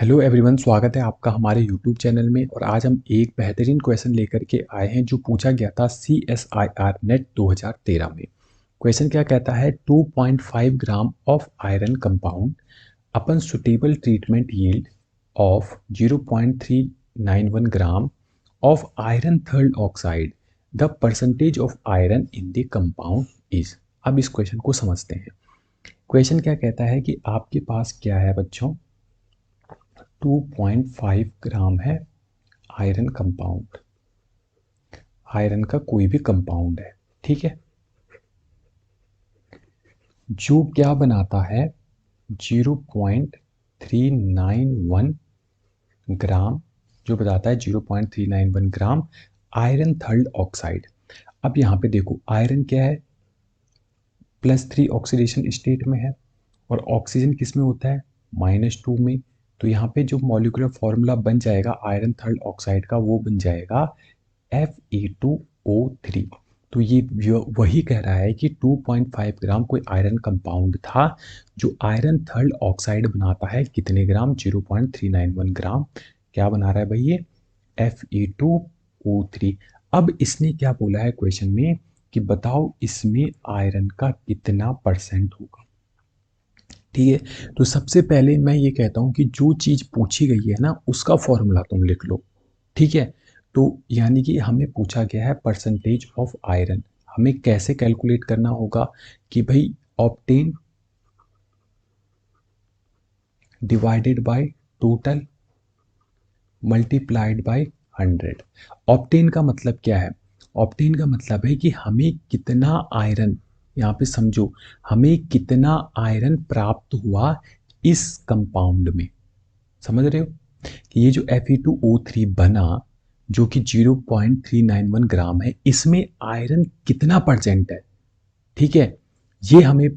Hello everyone, स्वागत है आपका हमारे यूट्यूब चैनल में। और आज हम एक बेहतरीन क्वेश्चन लेकर के आए हैं जो पूछा गया था CSIR नेट 2013 में। क्वेश्चन क्या कहता है, 2.5 gram of iron compound upon suitable treatment yield of 0.391 gram of iron third oxide, the percentage of iron in the compound is. अब इस क्वेश्चन को समझते हैं। क्वेश्चन क्या कहता है कि आपके पास क्या है बच्चों, 2.5 ग्राम है आयरन कंपाउंड। आयरन का कोई भी कंपाउंड है, ठीक है, जो क्या बनाता है 0.391 ग्राम, जो बताता है 0.391 ग्राम आयरन थर्ड ऑक्साइड। अब यहाँ पे देखो, आयरन क्या है, +3 ऑक्सीडेशन स्टेट में है और ऑक्सीजन किस में होता है, -2 में। तो यहाँ पे जो मॉलिक्यूलर फॉर्मूला बन जाएगा आयरन थर्ड ऑक्साइड का, वो बन जाएगा Fe2O3। तो ये वही कह रहा है कि 2.5 ग्राम कोई आयरन कंपाउंड था जो आयरन थर्ड ऑक्साइड बनाता है कितने ग्राम, 0.391 ग्राम। क्या बना रहा है भाई ये, Fe2O3। अब इसने क्या बोला है क्वेश्चन में कि बताओ इसमें आयरन का कितना परसेंट होगा। ठीक है, तो सबसे पहले मैं ये कहता हूं कि जो चीज पूछी गई है ना उसका फॉर्मूला तुम लिख लो। ठीक है, तो यानी कि हमें पूछा गया है परसेंटेज ऑफ आयरन। हमें कैसे कैलकुलेट करना होगा कि भाई obtain divided by total multiplied by 100। Obtain का मतलब क्या है, ऑप्टेन का मतलब है कि हमें कितना आयरन, यहाँ पे समझो, हमें कितना आयरन प्राप्त हुआ इस कंपाउंड में। समझ रहे हो कि ये जो Fe2O3 बना जो कि 0.391 ग्राम है, इसमें आयरन कितना परसेंट है। ठीक है, ये हमें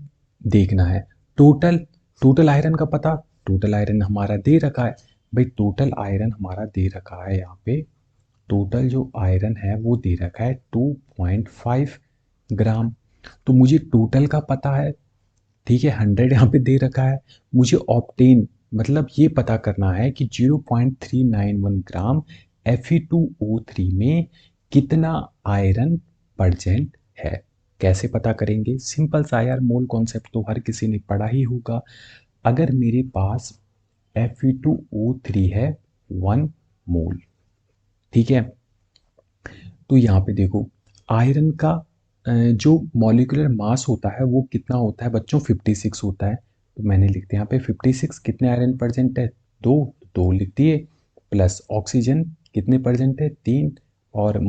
देखना है। टोटल टोटल आयरन का पता, टोटल आयरन हमारा दे रखा है भाई, टोटल आयरन हमारा दे रखा है यहाँ पे। टोटल जो आयरन है वो दे रखा है 2.5 ग्राम। तो मुझे टोटल का पता है, ठीक है, 100 यहाँ पे दे रखा है। मुझे ऑप्टेन मतलब ये पता करना है कि 0.391 ग्राम Fe2O3 में कितना आयरन प्रेजेंट है। कैसे पता करेंगे, सिंपल सा यार, मोल कॉन्सेप्ट तो हर किसी ने पढ़ा ही होगा। अगर मेरे पास Fe2O3 है 1 मोल, ठीक है, तो यहाँ पे देखो आयरन का जो मॉलिक्यूलर मास होता है वो कितना होता है बच्चों, 56 होता है। तो मैंने लिख दिया यहाँ पे 56। कितने आयरन प्रेजेंट है, 2, 2 लिख दिए। प्लस ऑक्सीजन कितने प्रेजेंट है, 3। और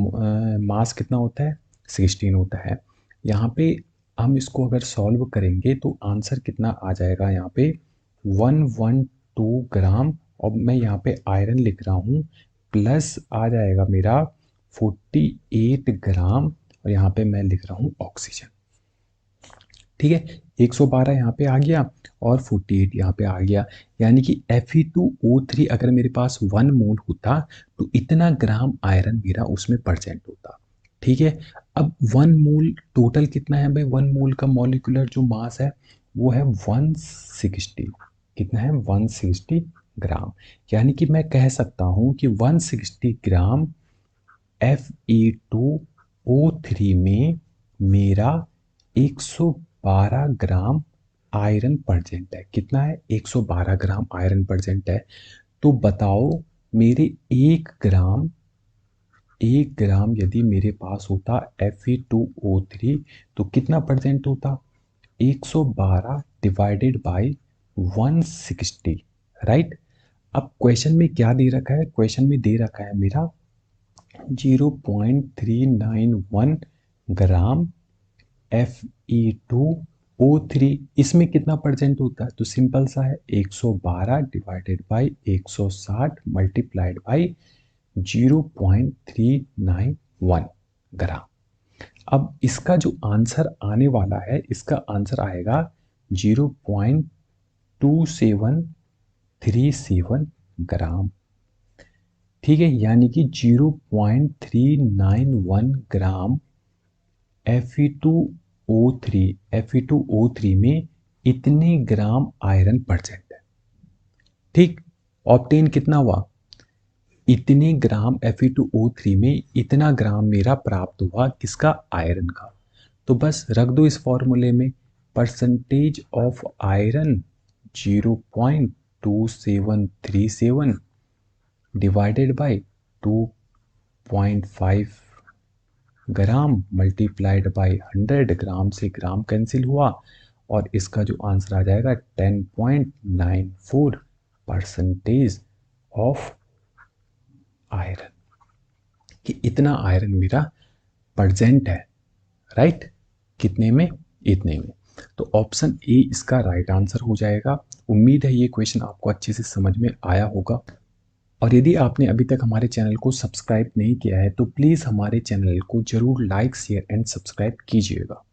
मास कितना होता है, 16 होता है। यहाँ पे हम इसको अगर सॉल्व करेंगे तो आंसर कितना आ जाएगा, यहाँ पे 112 ग्राम। और मैं यहाँ पे आयरन लिख रहा हूँ, प्लस आ जाएगा मेरा 48 ग्राम, और यहाँ पे मैं लिख रहा हूँ ऑक्सीजन। ठीक है, 112 यहाँ पे आ गया और 48 यहाँ पे आ गया। यानी कि Fe2O3 अगर मेरे पास 1 मोल होता तो इतना ग्राम आयरन मेरा उसमें प्रेजेंट होता। ठीक है, अब 1 मोल टोटल कितना है भाई, 1 मोल का मॉलिक्यूलर जो मास है वो है 160। कितना है, 160 ग्राम। यानी कि मैं कह सकता हूँ कि 160 ग्राम Fe2O3 में मेरा 112 ग्राम आयरन प्रेजेंट है। कितना है, 112 ग्राम आयरन प्रेजेंट है। तो बताओ मेरे 1 ग्राम यदि मेरे पास होता Fe2O3 तो कितना प्रेजेंट होता, 112 डिवाइडेड बाय 160, राइट। अब क्वेश्चन में क्या दे रखा है, क्वेश्चन में दे रखा है मेरा 0.391 ग्राम Fe2O3। इसमें कितना परसेंट होता है, तो सिंपल सा है, 112 डिवाइडेड बाई 160 मल्टीप्लाइड बाई 0.391 ग्राम। अब इसका जो आंसर आने वाला है, इसका आंसर आएगा 0.2737 ग्राम। ठीक है, यानी कि 0.391 ग्राम Fe2O3 में इतने ग्राम आयरन प्रेजेंट है। ठीक, ऑप्टेन कितना हुआ, इतने ग्राम Fe2O3 में इतना ग्राम मेरा प्राप्त हुआ, किसका, आयरन का। तो बस रख दो इस फॉर्मूले में, percentage of iron 0.2737 divided by 2.5 gram multiplied by 100, ग्राम से ग्राम कैंसिल हुआ, और इसका जो आंसर आ जाएगा 10.94 परसेंटेज ऑफ आयरन, कि इतना आयरन मेरा प्रेजेंट है, राइट। कितने में, इतने में। तो ऑप्शन ए इसका राइट आंसर हो जाएगा। उम्मीद है ये क्वेश्चन आपको अच्छे से समझ में आया होगा, और यदि आपने अभी तक हमारे चैनल को सब्सक्राइब नहीं किया है तो प्लीज़ हमारे चैनल को जरूर लाइक, शेयर एंड सब्सक्राइब कीजिएगा।